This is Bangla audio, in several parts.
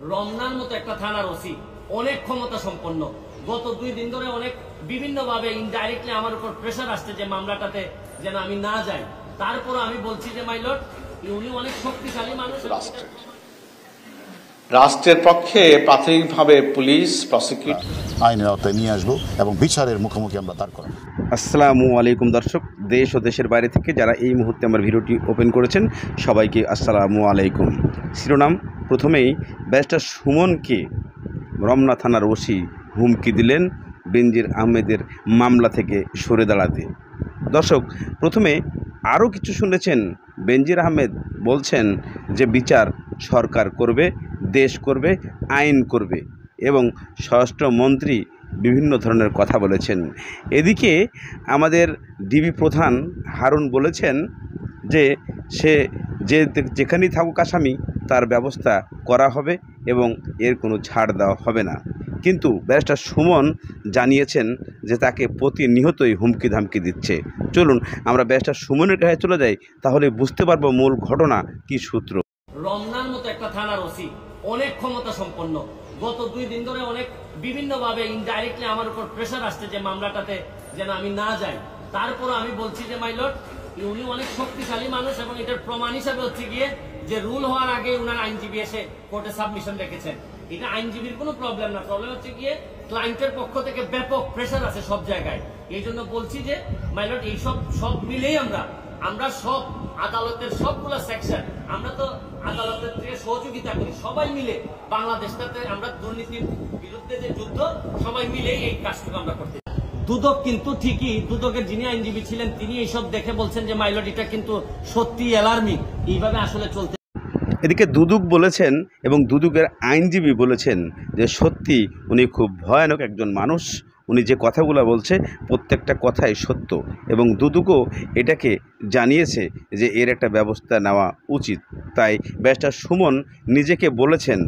রমনার মতো একটা থানার ওসি অনেক ক্ষমতা সম্পন্ন। গত 2 দিন ধরে অনেক বিভিন্নভাবে ইনডাইরেক্টলি আমার উপর প্রেসার আসছে যে মামলাটাতে যেন আমি না যাই। তারপর আমি বলছি যে মাই লর্ড, উনি অনেক শক্তিশালী মানুষ। রাষ্ট্রের পক্ষে প্রাথমিকভাবে পুলিশ প্রসিকিউট আইনের আওতায় নিয়ে আসবো এবং বিচারের মুখোমুখি আমরা দাঁড় করাবো। আসসালামু আলাইকুম দর্শক, দেশ ও দেশের বাইরে থেকে যারা এই মুহূর্তে আমার ভিডিওটি ওপেন করেছেন সবাইকে আসসালামু আলাইকুম। শিরোনাম প্রথমেই, ব্যারিস্টার সুমনকে রমনা থানার ওসি হুমকি দিলেন বেনজির আহমেদের মামলা থেকে সরে দাঁড়াতে। দর্শক, প্রথমে আরও কিছু শুনেছেন। বেনজির আহমেদ বলছেন যে বিচার সরকার করবে, দেশ করবে, আইন করবে এবং স্বরাষ্ট্রমন্ত্রী বিভিন্ন ধরনের কথা বলেছেন। এদিকে আমাদের ডিবি প্রধান হারুন বলেছেন যে সে যেখানেই থাকুক আসামি তার ব্যবস্থা করা হবে এবং এর কোনো ছাড় দেওয়া হবে না। কিন্তু ব্যারিস্টার সুমন জানিয়েছেন যে তাকে প্রতিনিয়তই হুমকি ধামকি দিচ্ছে। চলুন আমরা ব্যারিস্টার সুমনের কাছে চলে যাই, তাহলে বুঝতে পারবো মূল ঘটনা কি সূত্র। রমনার মতো একটা থানার ওসি অনেক ক্ষমতা সম্পন্ন। গত 2 দিন ধরে অনেক বিভিন্নভাবে ইনডাইরেক্টলি আমার উপর প্রেসার আসছে যে মামলাটাতে যেন আমি না যাই। তারপর আমি বলছি যে মাই লর্ড, উনি অনেক শক্তিশালী মানুষ এবং এটার প্রমাণ হিসাবে হচ্ছে গিয়ে যে রুল হওয়ার আগে উনার আইনজীবী এসে কোর্টে সাবমিশন রেখেছেন। এটা আইনজীবীর কোনো প্রবলেম না, প্রবলেম হচ্ছে গিয়ে ক্লায়েন্টের পক্ষ থেকে ব্যাপক প্রেসার আছে সব জায়গায়। এই জন্য বলছি যে মাই লর্ড, এই সব মিলেই আমরা সব আদালতের সবগুলো সেকশন, আমরা তো আদালতের থেকে সহযোগিতা করি, সবাই মিলে বাংলাদেশটাতে আমরা দুর্নীতির বিরুদ্ধে যে যুদ্ধ, সবাই মিলেই এই কাজটুকু আমরা করতে। দুদক কিন্তু ঠিকই, দুদকের যিনি আইনজীবী ছিলেন তিনি এইসব দেখে বলছেন যে মাই লর্ড, এটা কিন্তু সত্যি অ্যালার্মিং, এইভাবে আসলে চলতে। এদিকে দুদক বলেছেন এবং দুদকের আইনজীবী বলেছেন যে সত্যি উনি খুব ভয়ানক একজন মানুষ। উনি যে কথাগুলো বলছে প্রত্যেকটা কথাই সত্য এবং দুদকও এটাকে জানিয়েছে যে এর একটা ব্যবস্থা নেওয়া উচিত। তাই ব্যারিস্টার সুমন নিজেকে বলেছেন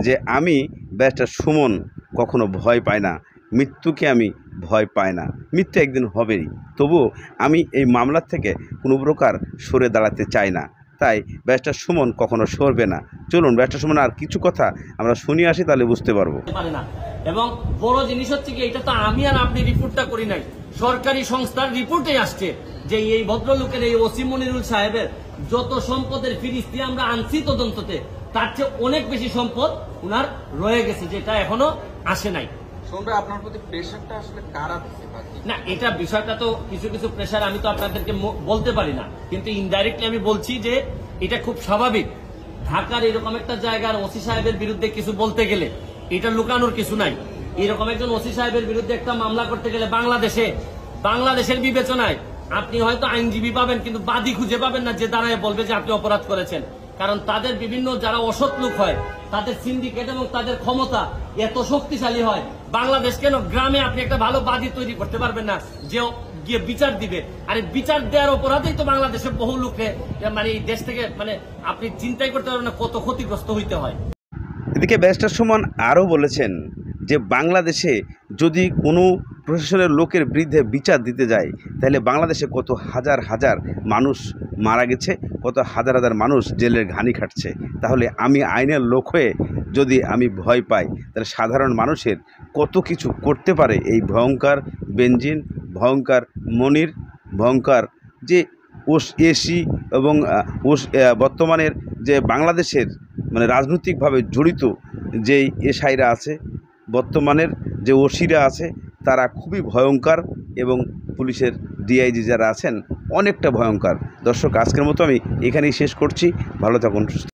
যে আমি ব্যারিস্টার সুমন কখনো ভয় পাই না, মৃত্যুকে আমি ভয় পাই না, মৃত্যু একদিন হবেই, তবুও আমি এই মামলার থেকে কোনো প্রকার সরে দাঁড়াতে চাই না। তাই ব্যারিস্টার সুমন কখনো সরবে না। চলুন ব্যারিস্টার সুমন আর কিছু কথা আমরা শুনে আসি, তাহলে বুঝতে পারবো। এবং বড় জিনিস হচ্ছে কি, এটা তো আমি আর আপনি রিপোর্টটা করি নাই, সরকারি সংস্থার রিপোর্টে আসছে যে এই ভদ্রলোকের, এই ওসি মনিরুল সাহেবের যত সম্পদের ফিরিস্তি আমরা আনছি তদন্ততে, তার চেয়ে অনেক বেশি সম্পদ উনার রয়ে গেছে, যেটা এখনো আসে নাই। আপনার প্রতি প্রেশারটা আসলে কারা দিচ্ছে না, এটা বিষয়টা তো কিছু কিছু প্রেশার আমি তো আপনাদেরকে বলতে পারি না, কিন্তু ইনডাইরেক্টলি আমি বলছি যে এটা খুব স্বাভাবিক। ঢাকার এরকম একটা জায়গার ওসি সাহেবের বিরুদ্ধে কিছু বলতে গেলে এটা লুকানোর কিছু নাই। এরকম একজন ওসি সাহেবের বিরুদ্ধে একটা মামলা করতে গেলে বাংলাদেশের বিবেচনায় আপনি হয়তো আইনজীবী পাবেন, কিন্তু বাদী খুঁজে পাবেন না যে দাঁড়ায় বলবে যে আপনি অপরাধ করেছেন। কারণ তাদের বিভিন্ন যারা অসৎ লোক হয়, তাদের সিন্ডিকেট এবং তাদের ক্ষমতা এত শক্তিশালী হয়, বাংলাদেশ কেন গ্রামে আপনি একটা ভালো বাদী তৈরি করতে পারবেন না যে গিয়ে বিচার দিবে। আর বিচার দেওয়ার অপরাধেই তো বাংলাদেশের বহু লোকে মানে এই দেশ থেকে মানে আপনি চিন্তাই করতে পারবেন না কত ক্ষতিগ্রস্ত হইতে হয়। এদিকে ব্যারিস্টার সুমন আরও বলেছেন যে বাংলাদেশে যদি কোনো প্রশাসনের লোকের বিরুদ্ধে বিচার দিতে যায় তাহলে বাংলাদেশে কত হাজার হাজার মানুষ মারা গেছে, কত হাজার হাজার মানুষ জেলের ঘানি খাটছে। তাহলে আমি আইনের লোক হয়ে যদি আমি ভয় পাই, তাহলে সাধারণ মানুষের কত কিছু করতে পারে এই ভয়ঙ্কর বেনজির, ভয়ঙ্কর মনির, ভয়ঙ্কর যে এসি এবং বর্তমানের যে বাংলাদেশের মানে রাজনৈতিকভাবে জড়িত যেই এসআইরা আছে, বর্তমানের যে ওসিরা আছে, তারা খুবই ভয়ঙ্কর এবং পুলিশের ডিআইজি যারা আছেন অনেকটা ভয়ঙ্কর। দর্শক, আজকের মতো আমি এখানেই শেষ করছি। ভালো থাকুন।